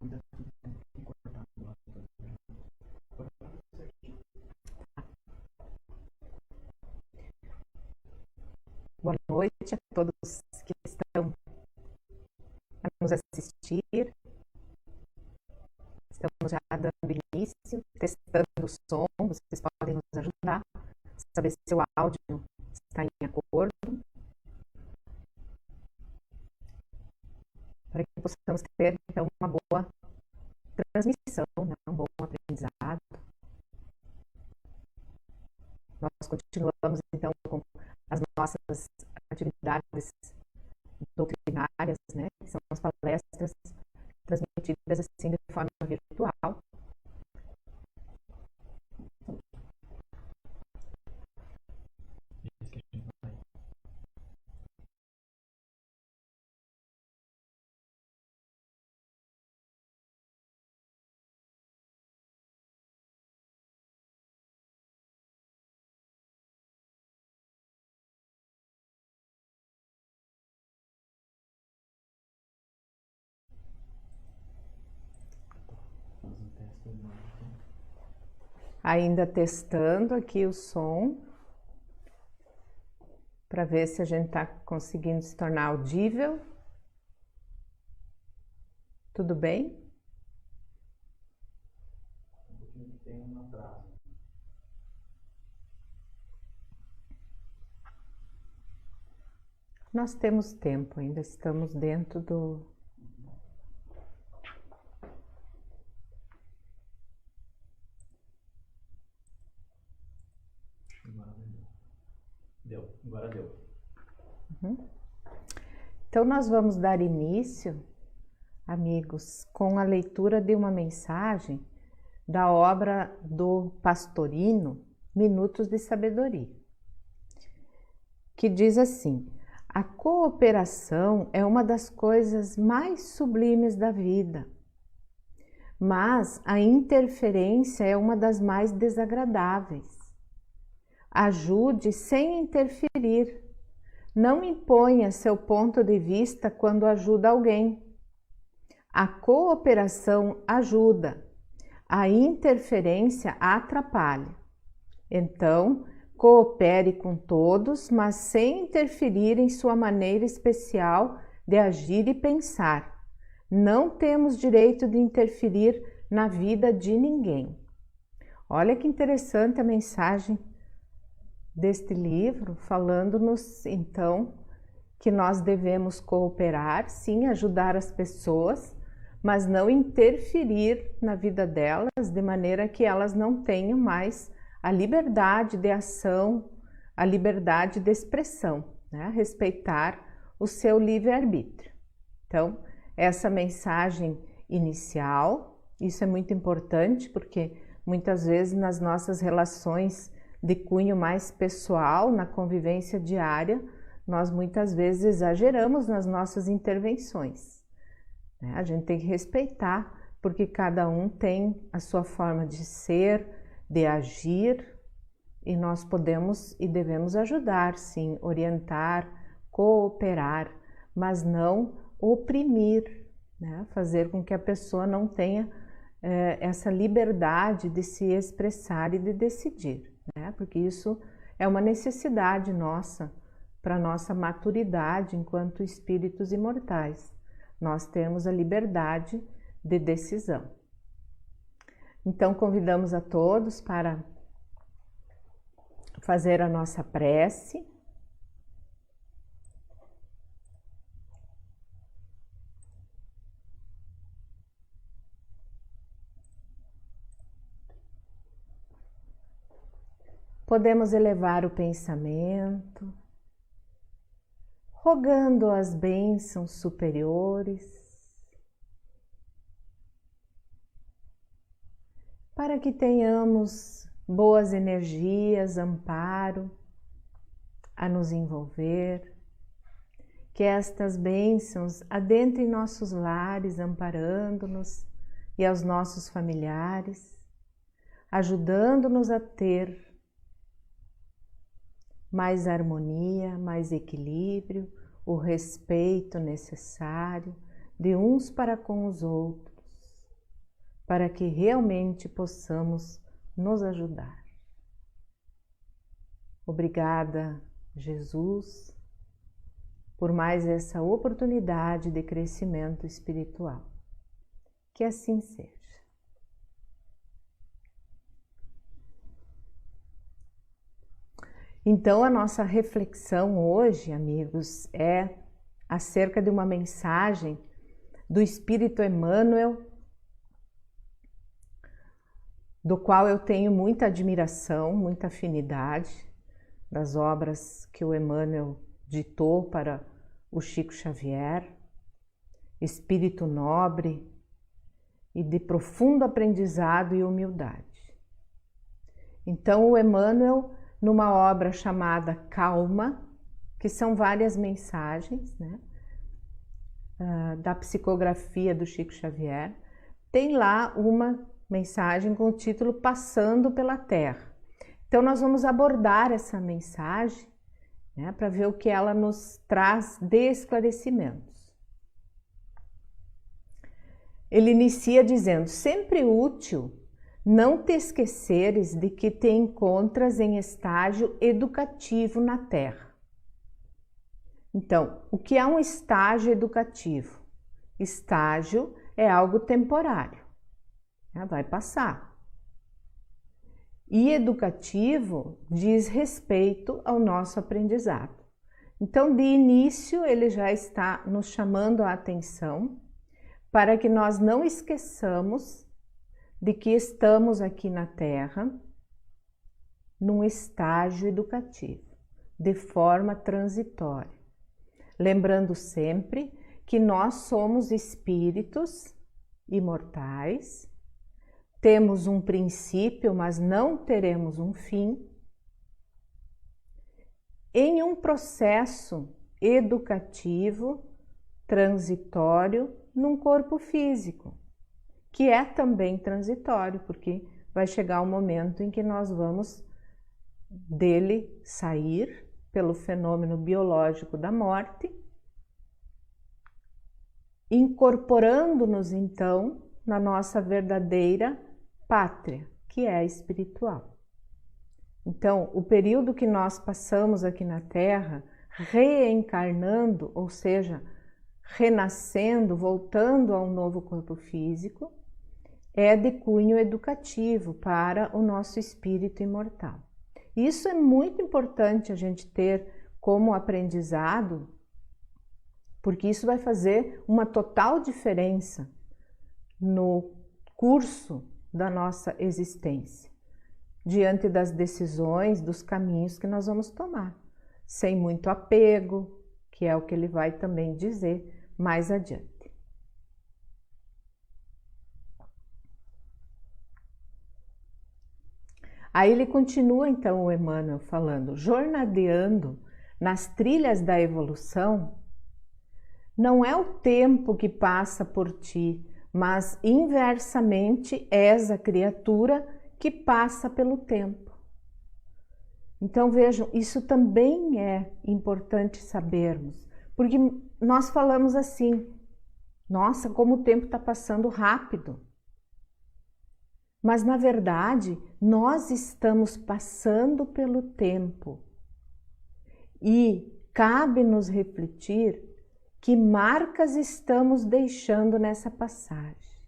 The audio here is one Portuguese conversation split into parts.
Boa noite a todos que estão a nos assistir. Estamos já dando início, testando o som. Vocês podem nos ajudar a saber se o áudio está em acordo, para que possamos ter então uma boa transmissão, né? Um bom aprendizado. Nós continuamos então com as nossas atividades doutrinárias, né? Que são as palestras transmitidas assim de forma virtual. Ainda testando aqui o som, para ver se a gente está conseguindo se tornar audível. Tudo bem? Nós temos tempo, ainda estamos dentro do... Agora deu. Então, nós vamos dar início, amigos, com a leitura de uma mensagem da obra do Pastorino, Minutos de Sabedoria, que diz assim: a cooperação é uma das coisas mais sublimes da vida, mas a interferência é uma das mais desagradáveis. Ajude sem interferir. Não imponha seu ponto de vista quando ajuda alguém. A cooperação ajuda, a interferência atrapalha. Então, coopere com todos, mas sem interferir em sua maneira especial de agir e pensar. Não temos direito de interferir na vida de ninguém. Olha que interessante a mensagem deste livro, falando-nos então que nós devemos cooperar, sim, ajudar as pessoas, mas não interferir na vida delas de maneira que elas não tenham mais a liberdade de ação, a liberdade de expressão, né? Respeitar o seu livre-arbítrio. Então, essa mensagem inicial, isso é muito importante porque muitas vezes nas nossas relações de cunho mais pessoal, na convivência diária, nós muitas vezes exageramos nas nossas intervenções, né? A gente tem que respeitar, porque cada um tem a sua forma de ser, de agir, e nós podemos e devemos ajudar, sim, orientar, cooperar, mas não oprimir, né? Fazer com que a pessoa não tenha essa liberdade de se expressar e de decidir, né? Porque isso é uma necessidade nossa, para nossa maturidade enquanto espíritos imortais. Nós temos a liberdade de decisão. Então, convidamos a todos para fazer a nossa prece. Podemos elevar o pensamento, rogando as bênçãos superiores, para que tenhamos boas energias, amparo a nos envolver, que estas bênçãos adentrem nossos lares, amparando-nos e aos nossos familiares, ajudando-nos a ter mais harmonia, mais equilíbrio, o respeito necessário de uns para com os outros. para que realmente possamos nos ajudar. Obrigada, Jesus, por mais essa oportunidade de crescimento espiritual. Que assim seja. Então, a nossa reflexão hoje, amigos, é acerca de uma mensagem do Espírito Emmanuel, do qual eu tenho muita admiração, muita afinidade, das obras que o Emmanuel ditou para o Chico Xavier, espírito nobre e de profundo aprendizado e humildade. Então, o Emmanuel, numa obra chamada Calma, que são várias mensagens, né, da psicografia do Chico Xavier, tem lá uma mensagem com o título Passando pela Terra. Então, nós vamos abordar essa mensagem, né, para ver o que ela nos traz de esclarecimentos. Ele inicia dizendo: sempre útil não te esqueceres de que te encontras em estágio educativo na Terra. Então, o que é um estágio educativo? Estágio é algo temporário, né, vai passar. E educativo diz respeito ao nosso aprendizado. Então, de início, ele já está nos chamando a atenção para que nós não esqueçamos de que estamos aqui na Terra num estágio educativo, de forma transitória. Lembrando sempre que nós somos espíritos imortais, temos um princípio, mas não teremos um fim, em um processo educativo transitório num corpo físico, que é também transitório, porque vai chegar um momento em que nós vamos dele sair pelo fenômeno biológico da morte, incorporando-nos então na nossa verdadeira pátria, que é a espiritual. Então, o período que nós passamos aqui na Terra, reencarnando, ou seja, renascendo, voltando a um novo corpo físico, é de cunho educativo para o nosso espírito imortal. Isso é muito importante a gente ter como aprendizado, porque isso vai fazer uma total diferença no curso da nossa existência, diante das decisões, dos caminhos que nós vamos tomar, sem muito apego, que é o que ele vai também dizer mais adiante. Aí ele continua então, o Emmanuel, falando: jornadeando nas trilhas da evolução, não é o tempo que passa por ti, mas inversamente és a criatura que passa pelo tempo. Então vejam, isso também é importante sabermos, porque nós falamos assim: nossa, como o tempo está passando rápido. Mas na verdade, nós estamos passando pelo tempo e cabe-nos refletir que marcas estamos deixando nessa passagem.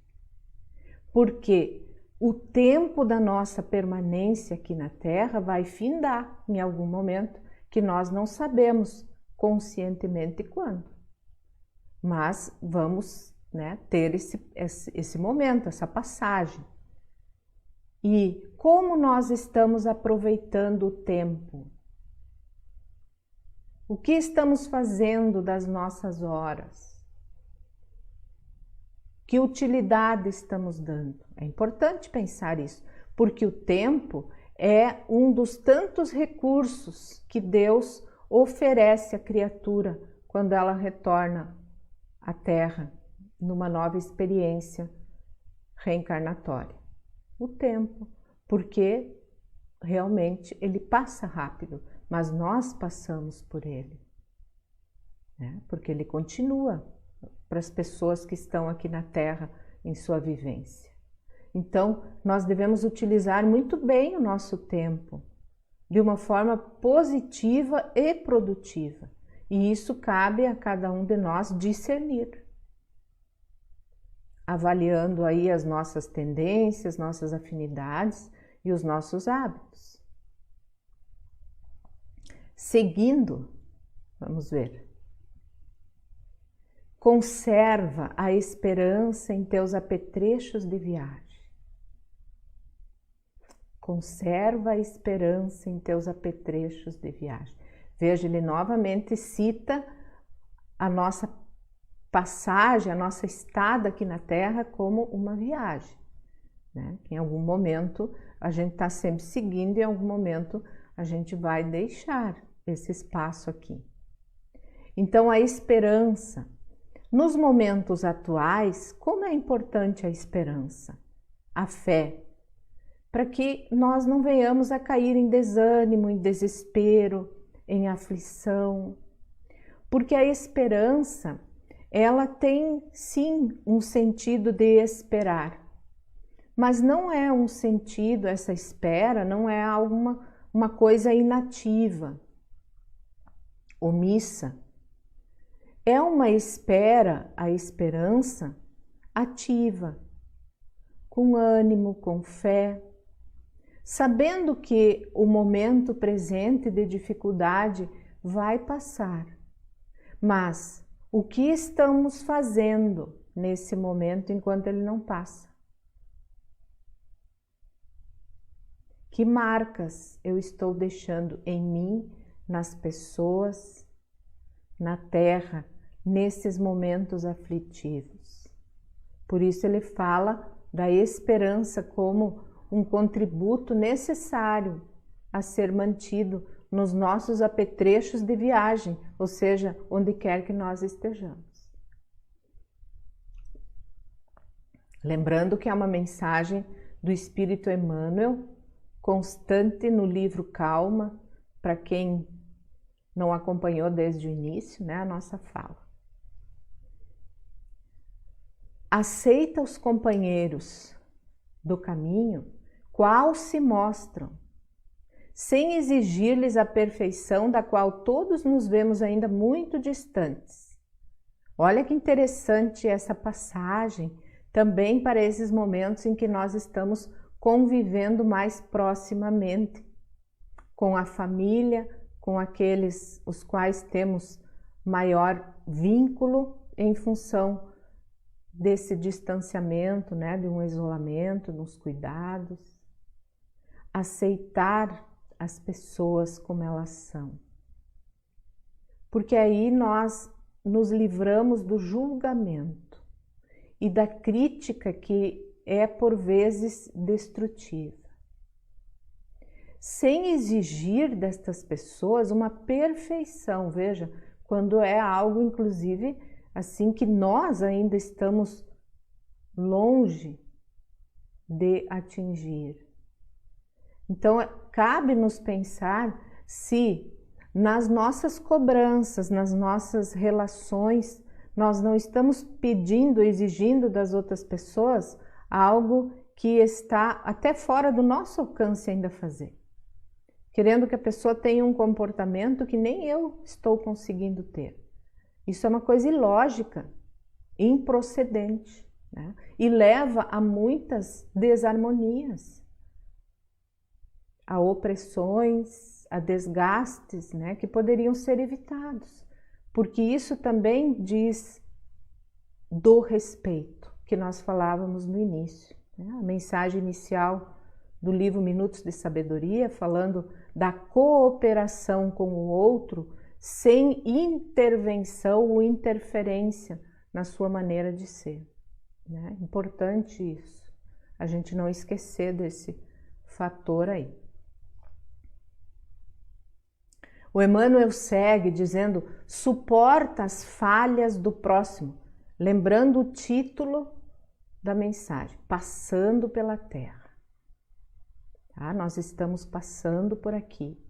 Porque o tempo da nossa permanência aqui na Terra vai findar em algum momento, que nós não sabemos conscientemente quando. Mas vamos, né, ter esse momento, essa passagem. E como nós estamos aproveitando o tempo? O que estamos fazendo das nossas horas? Que utilidade estamos dando? É importante pensar isso, porque o tempo é um dos tantos recursos que Deus oferece à criatura quando ela retorna à Terra numa nova experiência reencarnatória. O tempo, porque realmente ele passa rápido, mas nós passamos por ele, né? Porque ele continua para as pessoas que estão aqui na Terra em sua vivência. Então, nós devemos utilizar muito bem o nosso tempo, de uma forma positiva e produtiva. E isso cabe a cada um de nós discernir, avaliando aí as nossas tendências, nossas afinidades e os nossos hábitos. Seguindo, vamos ver. Conserva a esperança em teus apetrechos de viagem. Conserva a esperança em teus apetrechos de viagem. Veja, ele novamente cita a nossa passagem, a nossa estada aqui na Terra como uma viagem, né? Em algum momento a gente está sempre seguindo e em algum momento a gente vai deixar esse espaço aqui. Então, a esperança. Nos momentos atuais, como é importante a esperança, a fé, para que nós não venhamos a cair em desânimo, em desespero, em aflição. Porque a esperança, ela tem sim um sentido de esperar, mas não é um sentido, essa espera não é uma coisa inativa, omissa. É uma espera, a esperança, ativa, com ânimo, com fé, sabendo que o momento presente de dificuldade vai passar. Mas o que estamos fazendo nesse momento enquanto ele não passa? Que marcas eu estou deixando em mim, nas pessoas, na terra, nesses momentos aflitivos? Por isso ele fala da esperança como um contributo necessário a ser mantido nos nossos apetrechos de viagem, ou seja, onde quer que nós estejamos. Lembrando que é uma mensagem do Espírito Emmanuel, constante no livro Calma, para quem não acompanhou desde o início, né, a nossa fala. Aceita os companheiros do caminho, qual se mostram, sem exigir-lhes a perfeição da qual todos nos vemos ainda muito distantes. Olha que interessante essa passagem, também para esses momentos em que nós estamos convivendo mais proximamente com a família, com aqueles os quais temos maior vínculo em função desse distanciamento, né, de um isolamento, dos cuidados. Aceitar as pessoas como elas são. Porque aí nós nos livramos do julgamento e da crítica que é por vezes destrutiva. Sem exigir destas pessoas uma perfeição, veja, quando é algo inclusive assim que nós ainda estamos longe de atingir. Então, cabe-nos pensar se nas nossas cobranças, nas nossas relações, nós não estamos pedindo, exigindo das outras pessoas algo que está até fora do nosso alcance ainda fazer. Querendo que a pessoa tenha um comportamento que nem eu estou conseguindo ter. Isso é uma coisa ilógica, improcedente, né? E leva a muitas desarmonias, a opressões, a desgastes, né, que poderiam ser evitados. Porque isso também diz do respeito, que nós falávamos no início, né? A mensagem inicial do livro Minutos de Sabedoria, falando da cooperação com o outro, sem intervenção ou interferência na sua maneira de ser, né? Importante isso, a gente não esquecer desse fator aí. O Emmanuel segue dizendo, suporta as falhas do próximo, lembrando o título da mensagem, Passando pela Terra. Tá? Nós estamos passando por aqui.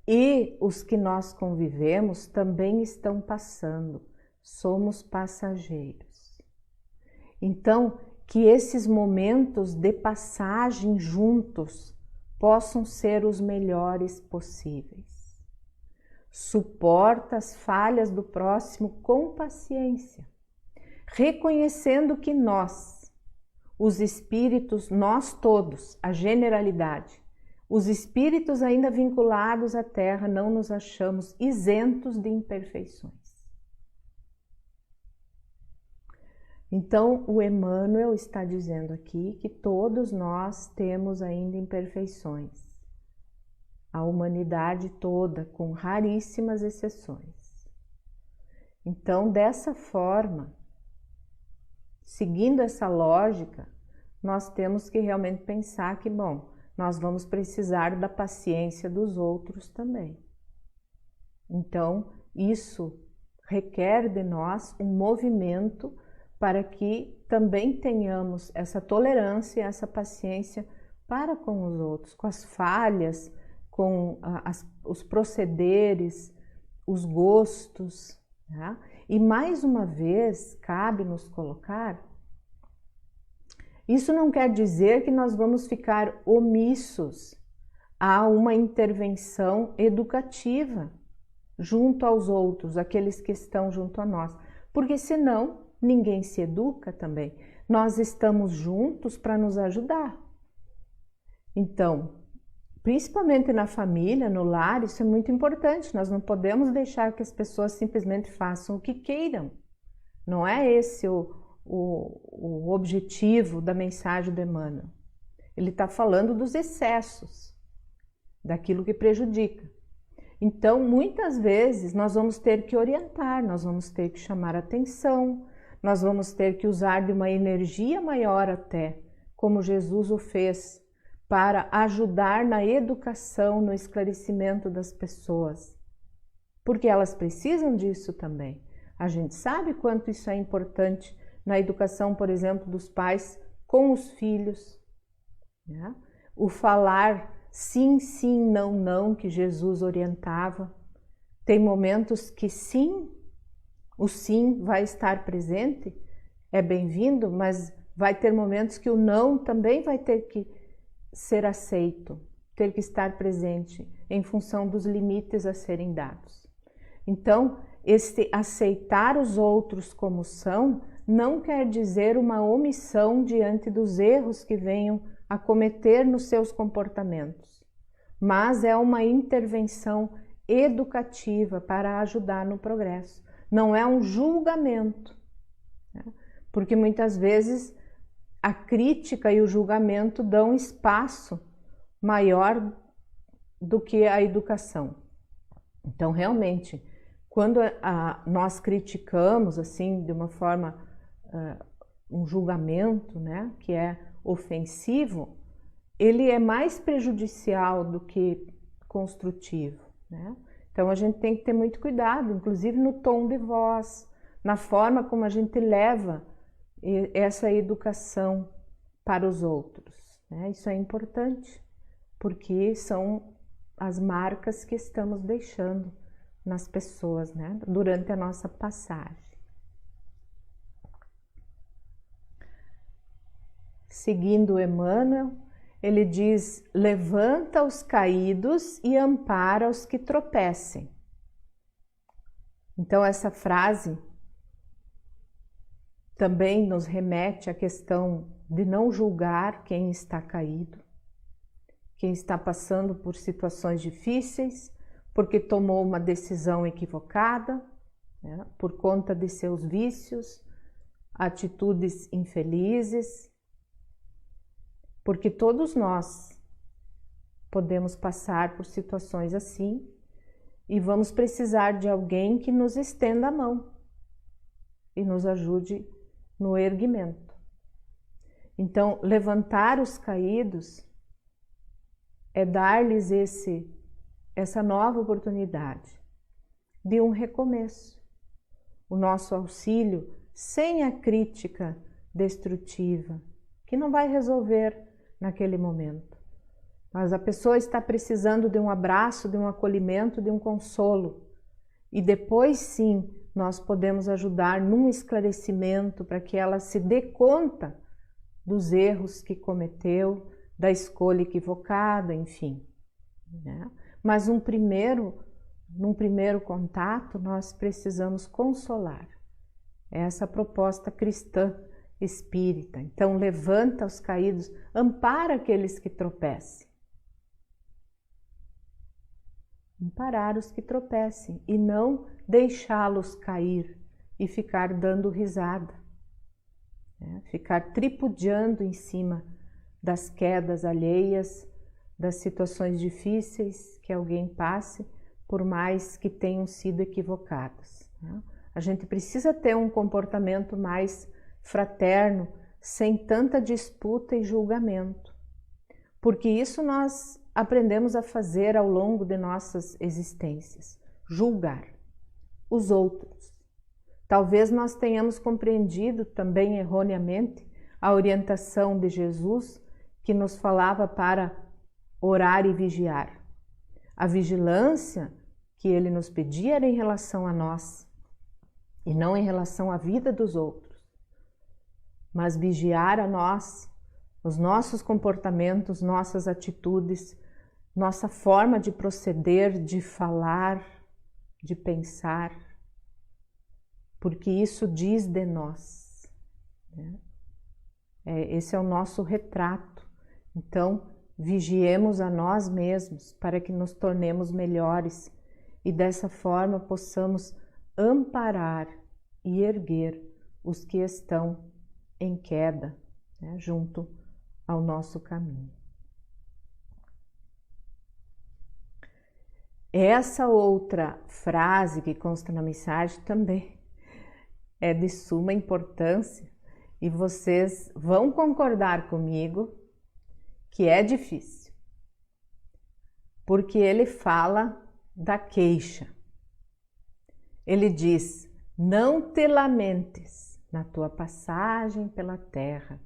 E os que nós convivemos também estão passando. Somos passageiros. Então, que esses momentos de passagem juntos possam ser os melhores possíveis. Suporta as falhas do próximo com paciência, reconhecendo que nós, os espíritos, nós todos, a generalidade, os espíritos ainda vinculados à Terra, não nos achamos isentos de imperfeições. Então, o Emmanuel está dizendo aqui que todos nós temos ainda imperfeições. A humanidade toda, com raríssimas exceções. Então, dessa forma, seguindo essa lógica, nós temos que realmente pensar que, bom, nós vamos precisar da paciência dos outros também. Então, isso requer de nós um movimento para que também tenhamos essa tolerância e essa paciência para com os outros, com as falhas, com os procederes, os gostos. Tá? E mais uma vez, cabe nos colocar, isso não quer dizer que nós vamos ficar omissos a uma intervenção educativa junto aos outros, aqueles que estão junto a nós, porque senão ninguém se educa também. Nós estamos juntos para nos ajudar. Então, principalmente na família, no lar, isso é muito importante. Nós não podemos deixar que as pessoas simplesmente façam o que queiram. Não é esse o objetivo da mensagem do Emmanuel. Ele está falando dos excessos, daquilo que prejudica. Então, muitas vezes, nós vamos ter que orientar, nós vamos ter que chamar atenção, nós vamos ter que usar de uma energia maior até, como Jesus o fez, para ajudar na educação, no esclarecimento das pessoas. Porque elas precisam disso também. A gente sabe quanto isso é importante na educação, por exemplo, dos pais com os filhos. Né? O falar sim, sim, não, não, que Jesus orientava. Tem momentos que sim, o sim vai estar presente, é bem-vindo, mas vai ter momentos que o não também vai ter que ser aceito, ter que estar presente em função dos limites a serem dados. Então, este aceitar os outros como são não quer dizer uma omissão diante dos erros que venham a cometer nos seus comportamentos, mas é uma intervenção educativa para ajudar no progresso. Não é um julgamento, né? Porque muitas vezes a crítica e o julgamento dão espaço maior do que a educação. Então, realmente, quando nós criticamos assim de uma forma, um julgamento, né, que é ofensivo, ele é mais prejudicial do que construtivo, né? Então a gente tem que ter muito cuidado, inclusive no tom de voz, na forma como a gente leva essa educação para os outros, né? Isso é importante, porque são as marcas que estamos deixando nas pessoas, né, durante a nossa passagem. Seguindo Emmanuel, ele diz: levanta os caídos e ampara os que tropecem. Então essa frase também nos remete à questão de não julgar quem está caído, quem está passando por situações difíceis, porque tomou uma decisão equivocada, né, por conta de seus vícios, atitudes infelizes, porque todos nós podemos passar por situações assim e vamos precisar de alguém que nos estenda a mão e nos ajude no erguimento. Então, levantar os caídos é dar-lhes essa nova oportunidade de um recomeço. O nosso auxílio sem a crítica destrutiva, que não vai resolver naquele momento. Mas a pessoa está precisando de um abraço, de um acolhimento, de um consolo. E depois sim, nós podemos ajudar num esclarecimento para que ela se dê conta dos erros que cometeu, da escolha equivocada, enfim, né? Mas num primeiro contato, nós precisamos consolar. Essa proposta cristã espírita. Então, levanta os caídos, ampara aqueles que tropecem. Amparar os que tropecem e não deixá-los cair e ficar dando risada, né? Ficar tripudiando em cima das quedas alheias, das situações difíceis que alguém passe, por mais que tenham sido equivocadas, né? A gente precisa ter um comportamento mais fraterno, sem tanta disputa e julgamento, porque isso nós aprendemos a fazer ao longo de nossas existências, julgar os outros. Talvez nós tenhamos compreendido também erroneamente a orientação de Jesus que nos falava para orar e vigiar. A vigilância que ele nos pedia era em relação a nós e não em relação à vida dos outros, mas vigiar a nós, os nossos comportamentos, nossas atitudes, nossa forma de proceder, de falar, de pensar, porque isso diz de nós, né? Esse é o nosso retrato. Então, vigiemos a nós mesmos para que nos tornemos melhores e dessa forma possamos amparar e erguer os que estão em queda, né, junto ao nosso caminho. Essa outra frase que consta na mensagem também é de suma importância e vocês vão concordar comigo que é difícil, porque ele fala da queixa. Ele diz: não te lamentes na tua passagem pela terra,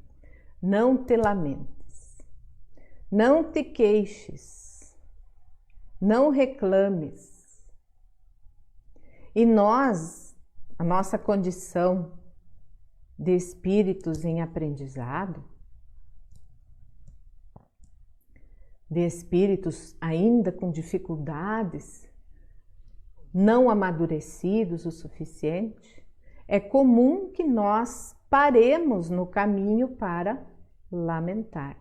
não te lamentes, não te queixes, não reclames. E nós, a nossa condição de espíritos em aprendizado, de espíritos ainda com dificuldades, não amadurecidos o suficiente, é comum que nós paremos no caminho para lamentar.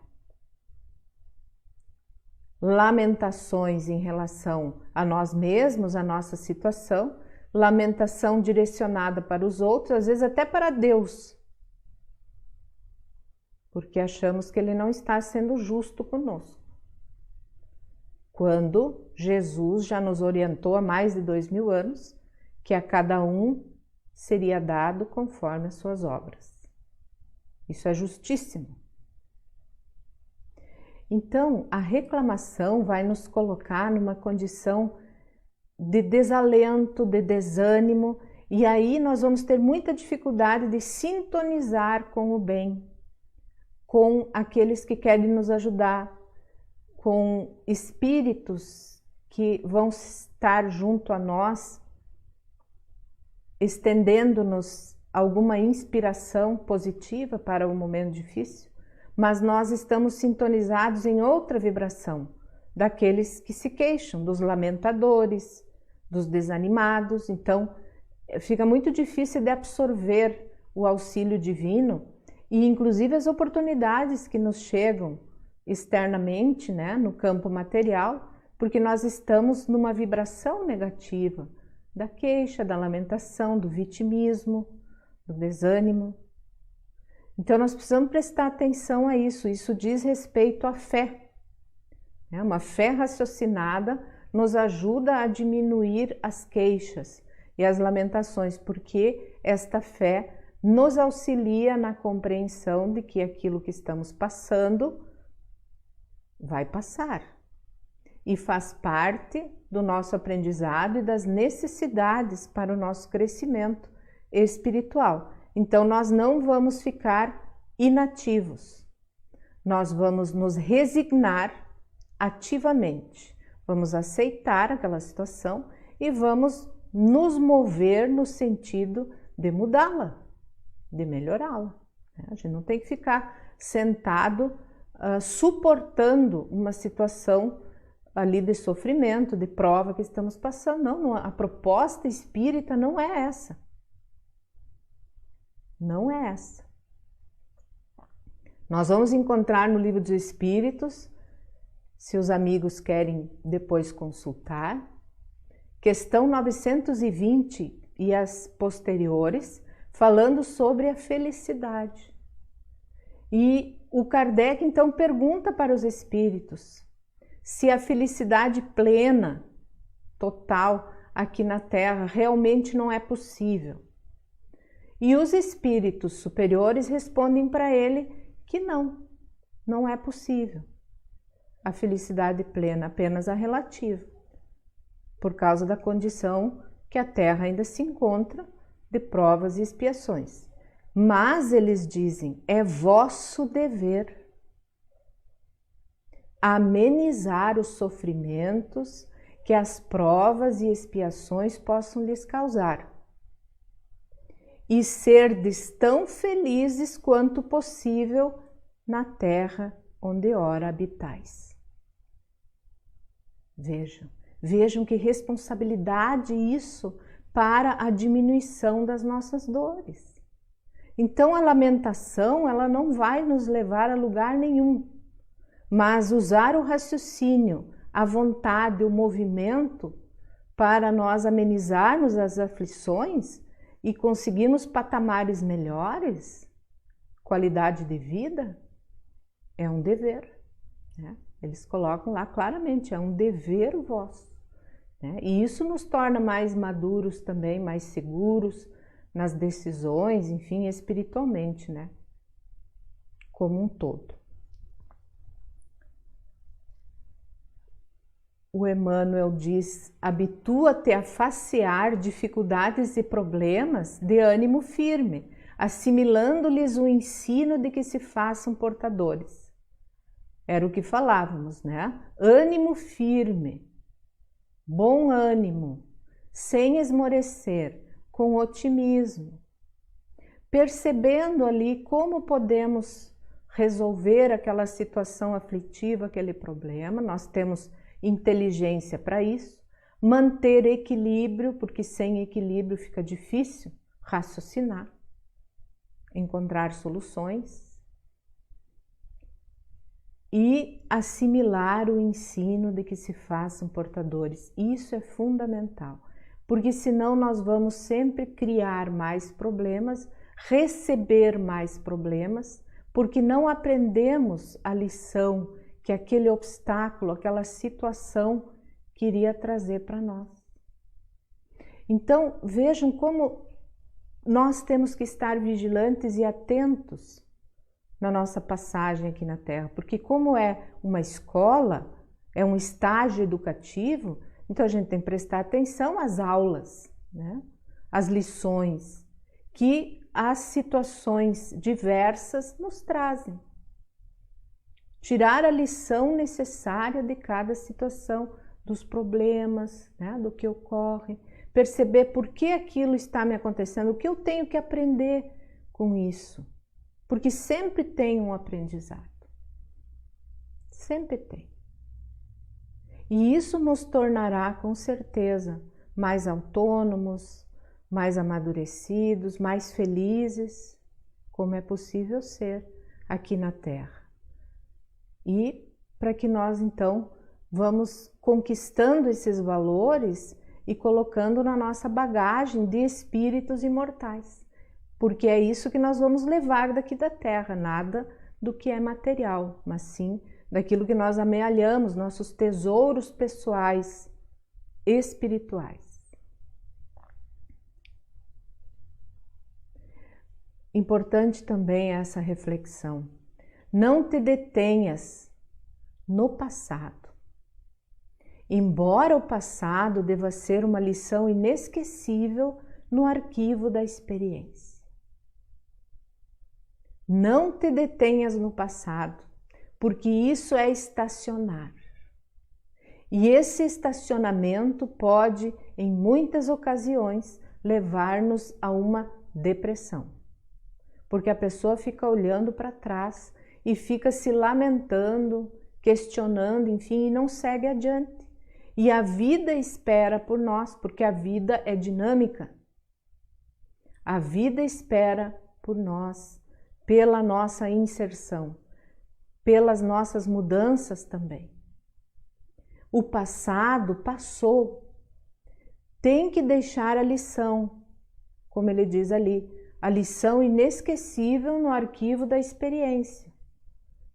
Lamentações em relação a nós mesmos, a nossa situação, lamentação direcionada para os outros, às vezes até para Deus, porque achamos que Ele não está sendo justo conosco. Quando Jesus já nos orientou há mais de 2000 anos que a cada um seria dado conforme as suas obras. Isso é justíssimo. Então, a reclamação vai nos colocar numa condição de desalento, de desânimo, e aí nós vamos ter muita dificuldade de sintonizar com o bem, com aqueles que querem nos ajudar, com espíritos que vão estar junto a nós, estendendo-nos alguma inspiração positiva para um momento difícil, mas nós estamos sintonizados em outra vibração, daqueles que se queixam, dos lamentadores, dos desanimados. Então, fica muito difícil de absorver o auxílio divino e, inclusive, as oportunidades que nos chegam externamente, né, no campo material, porque nós estamos numa vibração negativa da queixa, da lamentação, do vitimismo, do desânimo. Então, nós precisamos prestar atenção a isso. Isso diz respeito à fé. Uma fé raciocinada nos ajuda a diminuir as queixas e as lamentações, porque esta fé nos auxilia na compreensão de que aquilo que estamos passando vai passar e faz parte do nosso aprendizado e das necessidades para o nosso crescimento espiritual. Então, nós não vamos ficar inativos, nós vamos nos resignar ativamente, vamos aceitar aquela situação e vamos nos mover no sentido de mudá-la, de melhorá-la. A gente não tem que ficar sentado suportando uma situação ali de sofrimento, de prova que estamos passando. Não, a proposta espírita não é essa. Não é essa. Nós vamos encontrar no Livro dos Espíritos, se os amigos querem depois consultar, questão 920 e as posteriores, falando sobre a felicidade. E o Kardec então pergunta para os espíritos se a felicidade plena, total, aqui na Terra realmente não é possível. E os espíritos superiores respondem para ele que não é possível. A felicidade plena apenas a relativa, por causa da condição que a Terra ainda se encontra de provas e expiações. Mas eles dizem, é vosso dever amenizar os sofrimentos que as provas e expiações possam lhes causar e serdes tão felizes quanto possível na terra onde ora habitais. Vejam que responsabilidade isso para a diminuição das nossas dores. Então a lamentação, ela não vai nos levar a lugar nenhum, mas usar o raciocínio, a vontade, o movimento para nós amenizarmos as aflições e conseguirmos patamares melhores, qualidade de vida, é um dever, né? Eles colocam lá claramente, é um dever vosso, né? E isso nos torna mais maduros também, mais seguros nas decisões, enfim, espiritualmente, né? Como um todo. O Emmanuel diz, habitua-te a facear dificuldades e problemas de ânimo firme, assimilando-lhes o ensino de que se façam portadores. Era o que falávamos, né? Ânimo firme, bom ânimo, sem esmorecer, com otimismo, percebendo ali como podemos resolver aquela situação aflitiva, aquele problema. Nós temos inteligência para isso, manter equilíbrio, porque sem equilíbrio fica difícil raciocinar, encontrar soluções e assimilar o ensino de que se façam portadores. Isso é fundamental, porque senão nós vamos sempre criar mais problemas, receber mais problemas, porque não aprendemos a lição que aquele obstáculo, aquela situação queria trazer para nós. Então, vejam como nós temos que estar vigilantes e atentos na nossa passagem aqui na Terra, porque como é uma escola, é um estágio educativo, então a gente tem que prestar atenção às aulas, né? Às lições que as situações diversas nos trazem. Tirar a lição necessária de cada situação, dos problemas, né, do que ocorre, perceber por que aquilo está me acontecendo, o que eu tenho que aprender com isso, porque sempre tem um aprendizado, sempre tem. E isso nos tornará com certeza mais autônomos, mais amadurecidos, mais felizes, como é possível ser aqui na Terra. E para que nós, então, vamos conquistando esses valores e colocando na nossa bagagem de espíritos imortais. Porque é isso que nós vamos levar daqui da Terra, nada do que é material, mas sim daquilo que nós amealhamos, nossos tesouros pessoais, espirituais. Importante também essa reflexão. Não te detenhas no passado. Embora o passado deva ser uma lição inesquecível no arquivo da experiência. Não te detenhas no passado, porque isso é estacionar. E esse estacionamento pode, em muitas ocasiões, levar-nos a uma depressão. porque a pessoa fica olhando para trás e fica se lamentando, questionando, enfim, e não segue adiante. E a vida espera por nós, porque a vida é dinâmica. A vida espera por nós, pela nossa inserção, pelas nossas mudanças também. O passado passou. Tem que deixar a lição, como ele diz ali, a lição inesquecível no arquivo da experiência.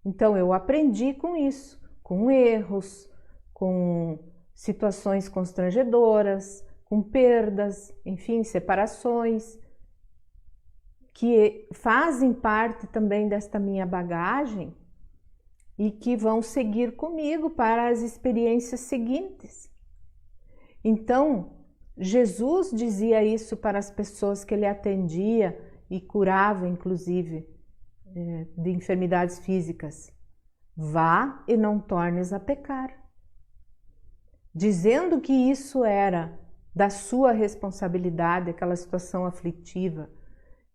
Então eu aprendi com isso, com erros, com situações constrangedoras, com perdas, enfim, separações, que fazem parte também desta minha bagagem e que vão seguir comigo para as experiências seguintes. Então, Jesus dizia isso para as pessoas que ele atendia e curava, inclusive, de enfermidades físicas. Vá e não tornes a pecar. Dizendo que isso era da sua responsabilidade, aquela situação aflitiva.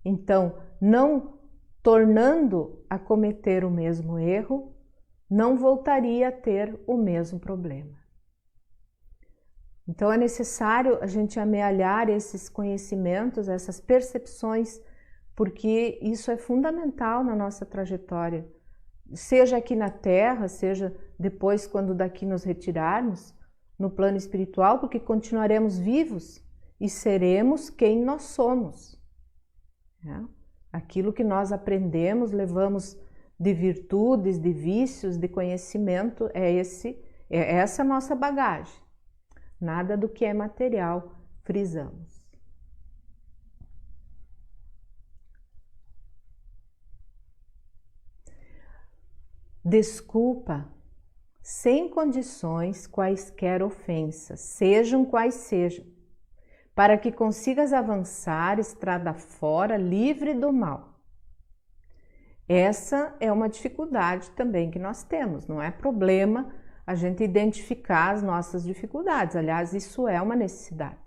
Então, não tornando a cometer o mesmo erro, não voltaria a ter o mesmo problema. Então é necessário a gente amealhar esses conhecimentos, essas percepções, porque isso é fundamental na nossa trajetória. Seja aqui na Terra, seja depois quando daqui nos retirarmos, no plano espiritual, porque continuaremos vivos e seremos quem nós somos. Aquilo que nós aprendemos, levamos de virtudes, de vícios, de conhecimento, é essa nossa bagagem. Nada do que é material frisamos. Desculpa sem condições quaisquer ofensas, sejam quais sejam, para que consigas avançar estrada fora, livre do mal. Essa é uma dificuldade também que nós temos, não é problema a gente identificar as nossas dificuldades, aliás, isso é uma necessidade.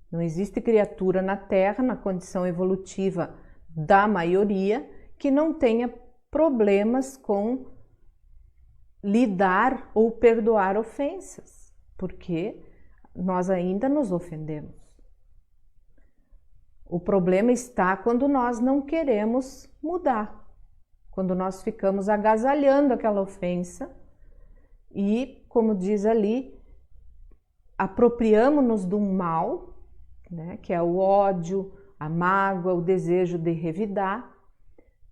Não existe criatura na Terra, na condição evolutiva da maioria, que não tenha problemas com lidar ou perdoar ofensas, porque nós ainda nos ofendemos. O problema está quando nós não queremos mudar, quando nós ficamos agasalhando aquela ofensa e, como diz ali, apropriamos-nos de um mal, né, que é o ódio, a mágoa, o desejo de revidar,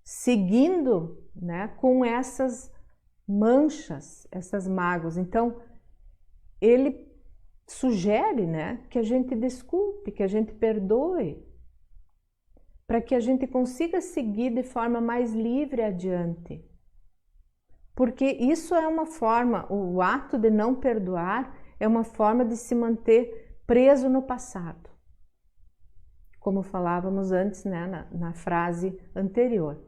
seguindo, né, com essas manchas, essas mágoas. Então, ele sugere, né, que a gente desculpe, que a gente perdoe, para que a gente consiga seguir de forma mais livre adiante. Porque isso é uma forma, o ato de não perdoar é uma forma de se manter preso no passado. Como falávamos antes, né, na frase anterior.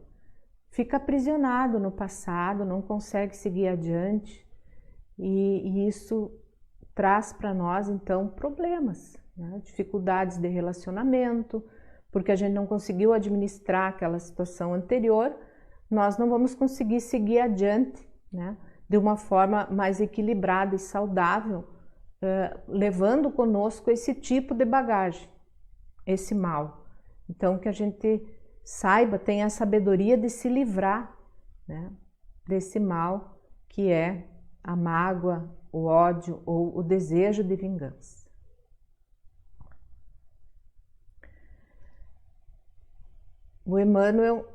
Fica aprisionado no passado, não consegue seguir adiante e isso traz para nós, então, problemas, né, dificuldades de relacionamento, porque a gente não conseguiu administrar aquela situação anterior, nós não vamos conseguir seguir adiante, né, de uma forma mais equilibrada e saudável, levando conosco esse tipo de bagagem, esse mal. Então, que a gente saiba, tenha a sabedoria de se livrar, né, desse mal que é a mágoa, o ódio ou o desejo de vingança. O Emmanuel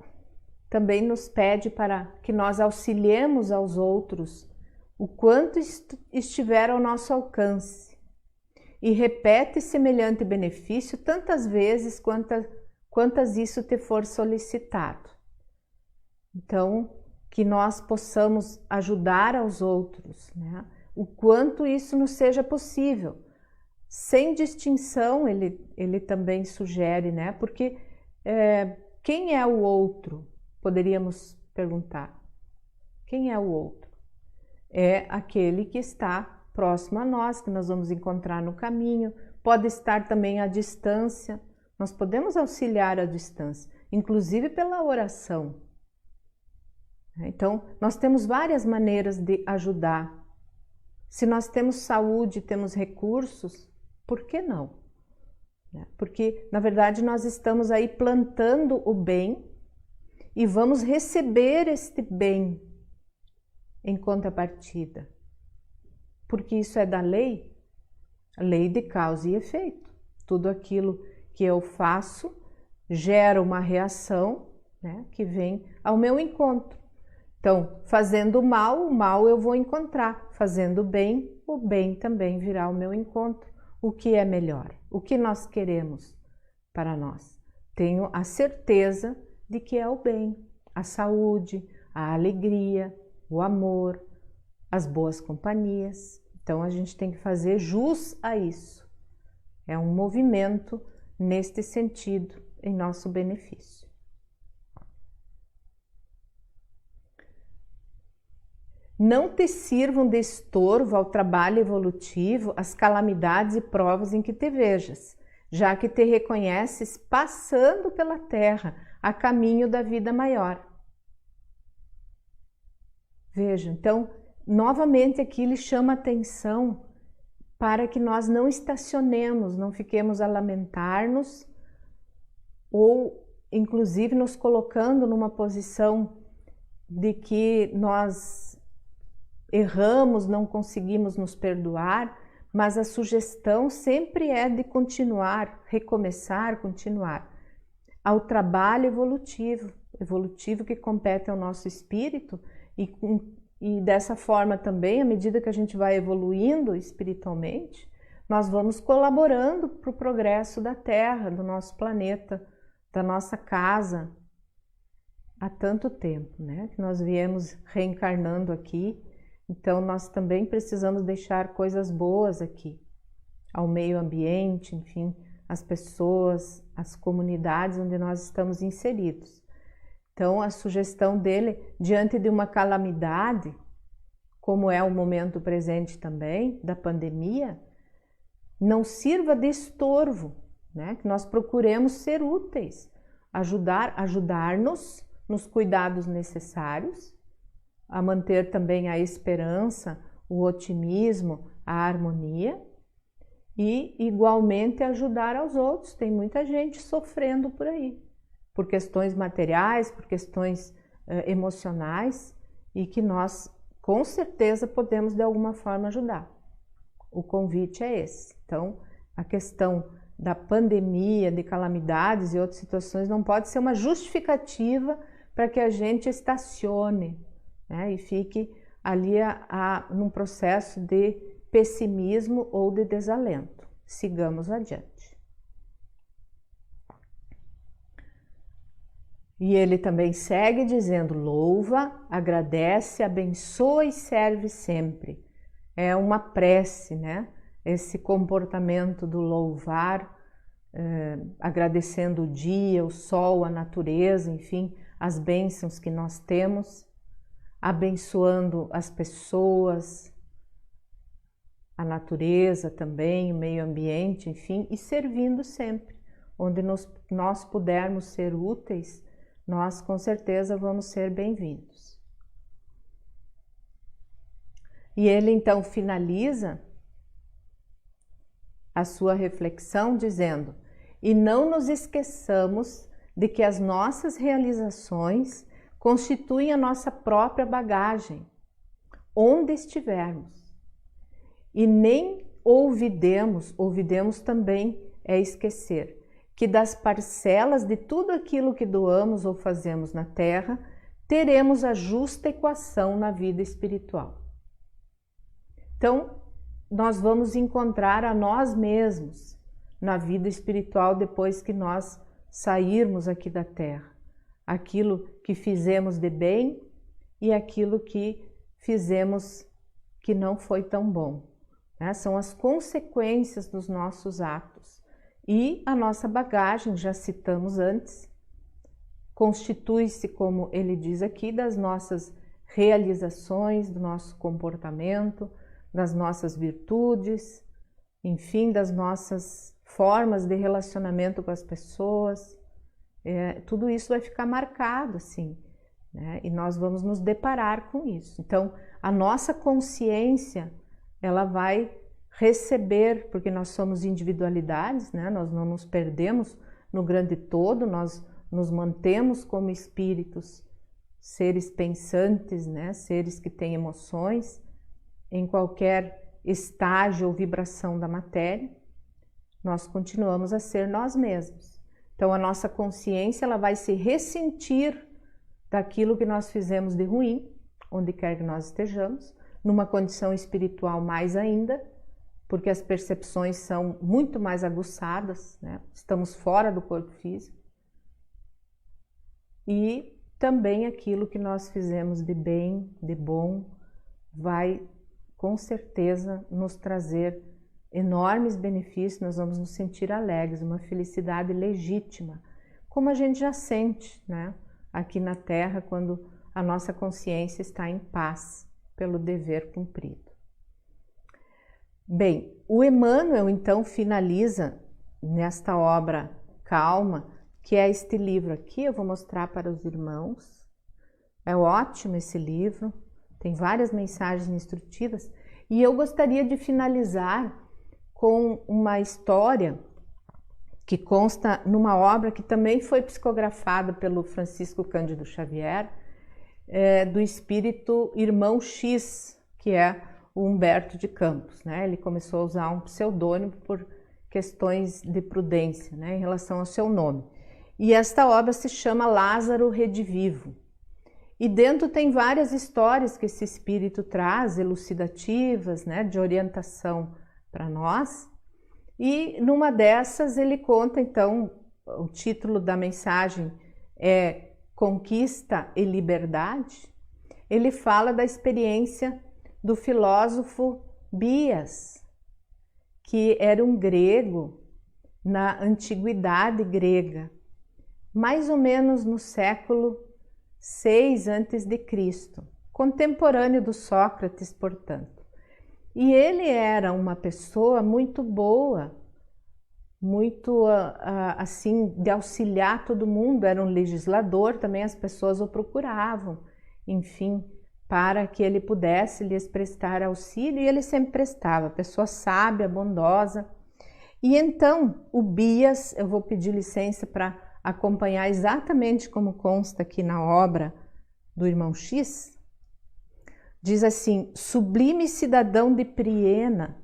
também nos pede para que nós auxiliemos aos outros o quanto estiver ao nosso alcance e repete semelhante benefício tantas vezes quantas isso te for solicitado. Então, que nós possamos ajudar aos outros, né? O quanto isso nos seja possível, sem distinção, ele também sugere, né? Porque quem é o outro? Poderíamos perguntar. Quem é o outro? É aquele que está próximo a nós, que nós vamos encontrar no caminho, pode estar também à distância, nós podemos auxiliar à distância. inclusive pela oração. Então, nós temos várias maneiras de ajudar. Se nós temos saúde, temos recursos, por que não? Porque, na verdade, nós estamos aí plantando o bem e vamos receber este bem em contrapartida. Porque isso é da lei, a lei de causa e efeito. Tudo aquilo que eu faço gera uma reação, né, que vem ao meu encontro. Então, fazendo mal, o mal eu vou encontrar. Fazendo bem, o bem também virá ao meu encontro. O que é melhor? O que nós queremos para nós? Tenho a certeza de que é o bem, a saúde, a alegria, o amor, as boas companhias. Então, a gente tem que fazer jus a isso. É um movimento neste sentido, em nosso benefício. Não te sirvam de estorvo ao trabalho evolutivo as calamidades e provas em que te vejas, já que te reconheces passando pela terra a caminho da vida maior. Veja, então, novamente aqui ele chama atenção para que nós não estacionemos, não fiquemos a lamentar-nos ou, inclusive, nos colocando numa posição de que nós erramos, não conseguimos nos perdoar, mas a sugestão sempre é de continuar, recomeçar, continuar ao trabalho evolutivo que compete ao nosso espírito e dessa forma também, à medida que a gente vai evoluindo espiritualmente, nós vamos colaborando para o progresso da Terra, do nosso planeta, da nossa casa, há tanto tempo, né? Que nós viemos reencarnando aqui. Então, nós também precisamos deixar coisas boas aqui, ao meio ambiente, enfim, as pessoas, as comunidades onde nós estamos inseridos. Então, a sugestão dele, diante de uma calamidade, como é o momento presente também, da pandemia, não sirva de estorvo, né? Que nós procuremos ser úteis, ajudar-nos nos cuidados necessários, a manter também a esperança, o otimismo, a harmonia e, igualmente, ajudar aos outros. Tem muita gente sofrendo por aí, por questões materiais, por questões emocionais e que nós, com certeza, podemos de alguma forma ajudar. O convite é esse. Então, a questão da pandemia, de calamidades e outras situações não pode ser uma justificativa para que a gente estacione, né, e fique ali num processo de pessimismo ou de desalento. Sigamos adiante. E ele também segue dizendo: louva, agradece, abençoa e serve sempre. É uma prece, né? Esse comportamento do louvar, agradecendo o dia, o sol, a natureza, enfim, as bênçãos que nós temos, abençoando as pessoas, a natureza também, o meio ambiente, enfim, e servindo sempre. Onde nós pudermos ser úteis, nós com certeza vamos ser bem-vindos. E ele então finaliza a sua reflexão dizendo: e não nos esqueçamos de que as nossas realizações constituem a nossa própria bagagem, onde estivermos. E nem ouvidemos também é esquecer que das parcelas de tudo aquilo que doamos ou fazemos na Terra, teremos a justa equação na vida espiritual. Então, nós vamos encontrar a nós mesmos na vida espiritual depois que nós sairmos aqui da Terra. Aquilo que fizemos de bem e aquilo que fizemos que não foi tão bom, né? São as consequências dos nossos atos. E a nossa bagagem, já citamos antes, constitui-se, como ele diz aqui, das nossas realizações, do nosso comportamento, das nossas virtudes, enfim, das nossas formas de relacionamento com as pessoas, tudo isso vai ficar marcado assim, né? E nós vamos nos deparar com isso. Então, a nossa consciência, ela vai receber, porque nós somos individualidades, né? Nós não nos perdemos no grande todo, nós nos mantemos como espíritos, seres pensantes, né? Seres que têm emoções em qualquer estágio ou vibração da matéria. Nós continuamos a ser nós mesmos. Então a nossa consciência, ela vai se ressentir daquilo que nós fizemos de ruim, onde quer que nós estejamos, numa condição espiritual mais ainda, porque as percepções são muito mais aguçadas, né? Estamos fora do corpo físico. E também aquilo que nós fizemos de bem, de bom, vai com certeza nos trazer enormes benefícios, nós vamos nos sentir alegres, uma felicidade legítima, como a gente já sente, né? Aqui na Terra, quando a nossa consciência está em paz pelo dever cumprido. Bem, o Emmanuel então finaliza nesta obra Calma, que é este livro aqui, eu vou mostrar para os irmãos. É ótimo esse livro, tem várias mensagens instrutivas, e eu gostaria de finalizar com uma história que consta numa obra que também foi psicografada pelo Francisco Cândido Xavier, do espírito Irmão X, que é o Humberto de Campos, né? Ele começou a usar um pseudônimo por questões de prudência, né, em relação ao seu nome. E esta obra se chama Lázaro Redivivo. E dentro tem várias histórias que esse espírito traz, elucidativas, né, de orientação para nós. E numa dessas ele conta, então, o título da mensagem é Conquista e Liberdade. Ele fala da experiência do filósofo Bias, que era um grego na antiguidade grega, mais ou menos no século 6 a.C., contemporâneo do Sócrates, portanto. E ele era uma pessoa muito boa, muito assim, de auxiliar todo mundo, era um legislador, também as pessoas o procuravam, enfim, para que ele pudesse lhes prestar auxílio, e ele sempre prestava, pessoa sábia, bondosa. E então, o Bias, eu vou pedir licença para acompanhar exatamente como consta aqui na obra do Irmão X, diz assim: sublime cidadão de Priena,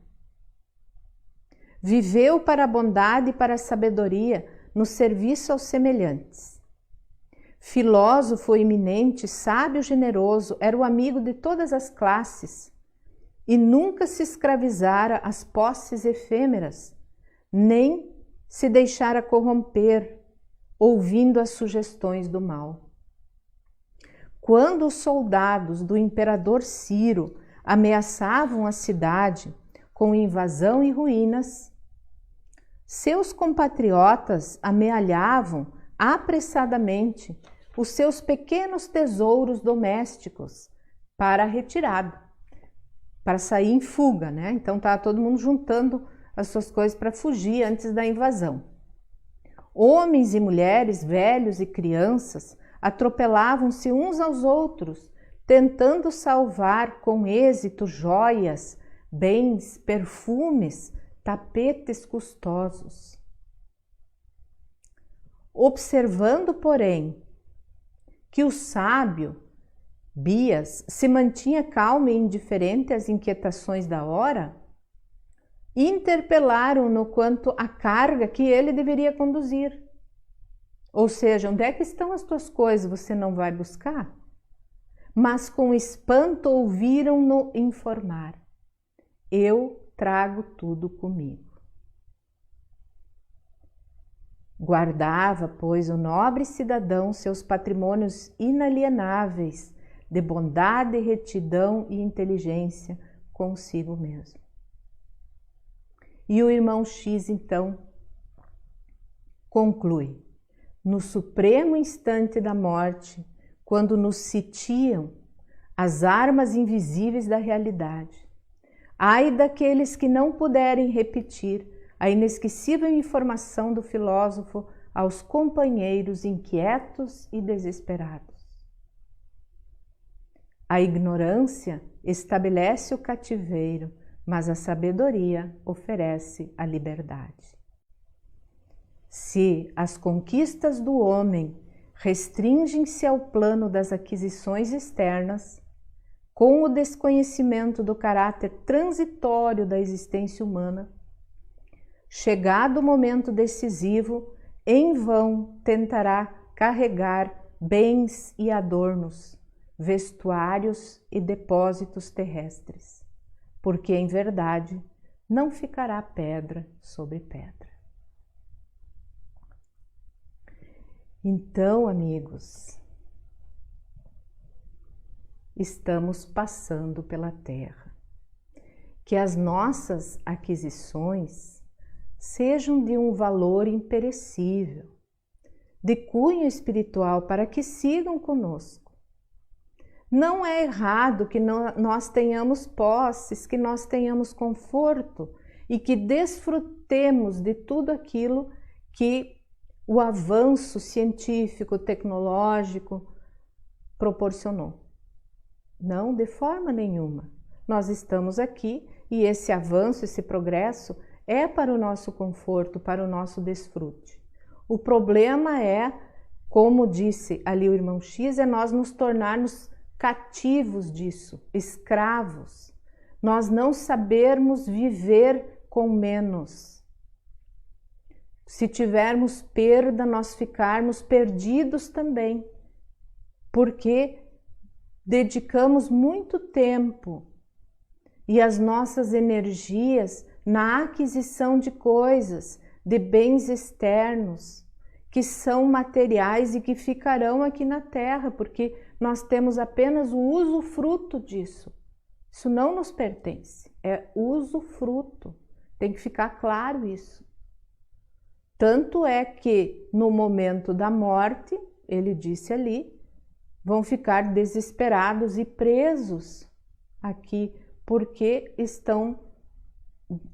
viveu para a bondade e para a sabedoria no serviço aos semelhantes. Filósofo eminente, sábio generoso, era o amigo de todas as classes e nunca se escravizara às posses efêmeras, nem se deixara corromper, ouvindo as sugestões do mal. Quando os soldados do imperador Ciro ameaçavam a cidade com invasão e ruínas, seus compatriotas amealhavam apressadamente os seus pequenos tesouros domésticos para a retirada, para sair em fuga, né? Então estava todo mundo juntando as suas coisas para fugir antes da invasão. Homens e mulheres, velhos e crianças, atropelavam-se uns aos outros, tentando salvar com êxito joias, bens, perfumes, tapetes custosos. Observando, porém, que o sábio Bias se mantinha calmo e indiferente às inquietações da hora, interpelaram-no quanto à carga que ele deveria conduzir. Ou seja, onde é que estão as tuas coisas? Você não vai buscar? Mas com espanto ouviram-no informar: eu trago tudo comigo. Guardava, pois, o nobre cidadão seus patrimônios inalienáveis de bondade, retidão e inteligência consigo mesmo. E o Irmão X, então, conclui: no supremo instante da morte, quando nos sitiam as armas invisíveis da realidade, ai daqueles que não puderem repetir a inesquecível informação do filósofo aos companheiros inquietos e desesperados. A ignorância estabelece o cativeiro, mas a sabedoria oferece a liberdade. Se as conquistas do homem restringem-se ao plano das aquisições externas, com o desconhecimento do caráter transitório da existência humana, chegado o momento decisivo, em vão tentará carregar bens e adornos, vestuários e depósitos terrestres, porque em verdade não ficará pedra sobre pedra. Então, amigos, estamos passando pela Terra. Que as nossas aquisições sejam de um valor imperecível, de cunho espiritual, para que sigam conosco. Não é errado que nós tenhamos posses, que nós tenhamos conforto e que desfrutemos de tudo aquilo que o avanço científico, tecnológico proporcionou. Não, de forma nenhuma. Nós estamos aqui e esse avanço, esse progresso é para o nosso conforto, para o nosso desfrute. O problema é, como disse ali o irmão X, é nós nos tornarmos cativos disso, escravos. Nós não sabermos viver com menos. Se tivermos perda, nós ficarmos perdidos também, porque dedicamos muito tempo e as nossas energias na aquisição de coisas, de bens externos, que são materiais e que ficarão aqui na Terra, porque nós temos apenas o usufruto disso. Isso não nos pertence, é usufruto. Tem que ficar claro isso. Tanto é que no momento da morte, ele disse ali, vão ficar desesperados e presos aqui, porque estão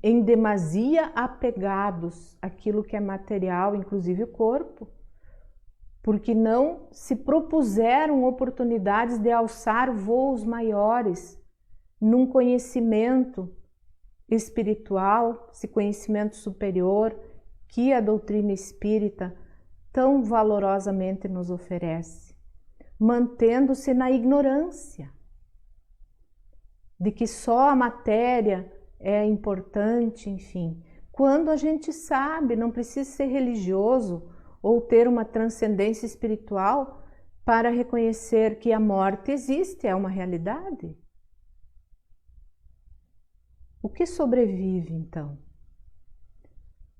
em demasia apegados àquilo que é material, inclusive o corpo, porque não se propuseram oportunidades de alçar voos maiores num conhecimento espiritual, esse conhecimento superior que a doutrina espírita tão valorosamente nos oferece, mantendo-se na ignorância de que só a matéria é importante, enfim. Quando a gente sabe, não precisa ser religioso ou ter uma transcendência espiritual para reconhecer que a morte existe, é uma realidade. O que sobrevive, então?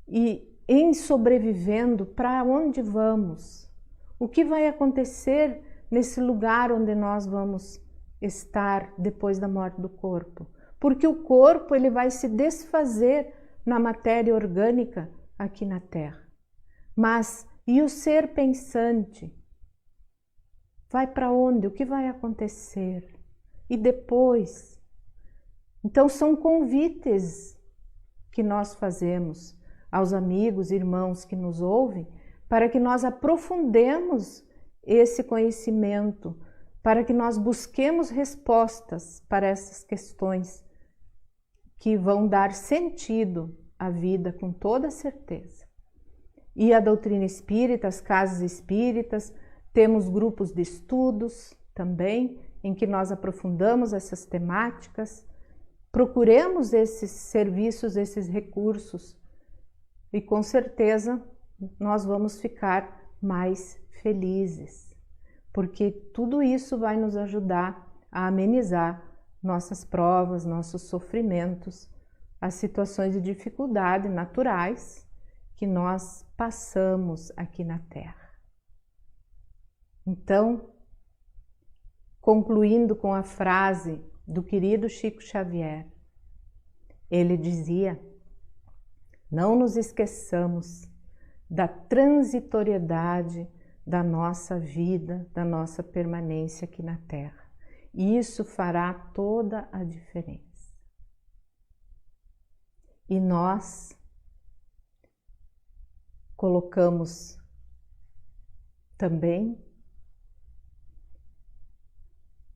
E em sobrevivendo, para onde vamos? O que vai acontecer nesse lugar onde nós vamos estar depois da morte do corpo? Porque o corpo ele vai se desfazer na matéria orgânica aqui na Terra. Mas e o ser pensante? Vai para onde? O que vai acontecer? E depois? Então são convites que nós fazemos aos amigos, irmãos que nos ouvem, para que nós aprofundemos esse conhecimento, para que nós busquemos respostas para essas questões que vão dar sentido à vida com toda certeza. E a doutrina espírita, as casas espíritas, temos grupos de estudos também, em que nós aprofundamos essas temáticas, procuremos esses serviços, esses recursos, e com certeza nós vamos ficar mais felizes, porque tudo isso vai nos ajudar a amenizar nossas provas, nossos sofrimentos, as situações de dificuldade naturais que nós passamos aqui na Terra. Então, concluindo com a frase do querido Chico Xavier, ele dizia: não nos esqueçamos da transitoriedade da nossa vida, da nossa permanência aqui na Terra. E isso fará toda a diferença. E nós colocamos também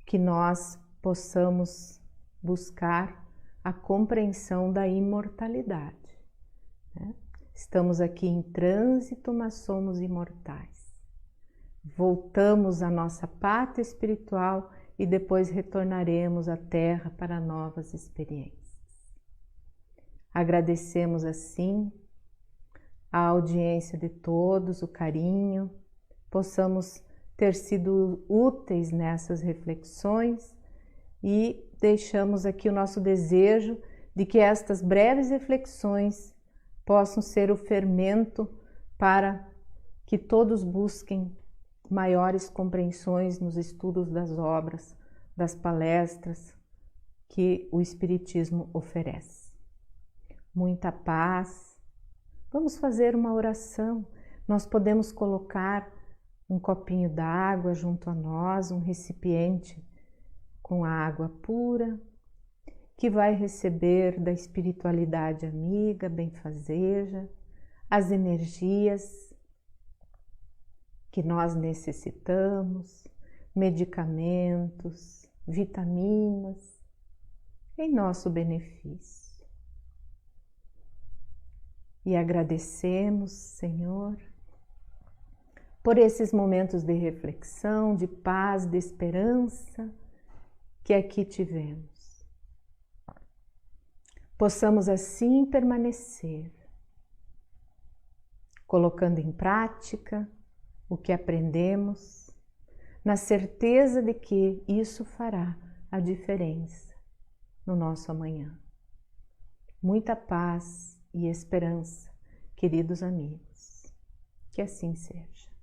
que nós possamos buscar a compreensão da imortalidade, né? Estamos aqui em trânsito, mas somos imortais. Voltamos à nossa pátria espiritual e depois retornaremos à Terra para novas experiências. Agradecemos assim a audiência de todos, o carinho, possamos ter sido úteis nessas reflexões e deixamos aqui o nosso desejo de que estas breves reflexões possam ser o fermento para que todos busquem maiores compreensões nos estudos das obras, das palestras que o Espiritismo oferece. Muita paz. Vamos fazer uma oração. Nós podemos colocar um copinho d'água junto a nós, um recipiente com a água pura, que vai receber da espiritualidade amiga, benfazeja, as energias que nós necessitamos, medicamentos, vitaminas, em nosso benefício. E agradecemos, Senhor, por esses momentos de reflexão, de paz, de esperança que aqui tivemos. Possamos assim permanecer, colocando em prática o que aprendemos, na certeza de que isso fará a diferença no nosso amanhã. Muita paz e esperança, queridos amigos. Que assim seja.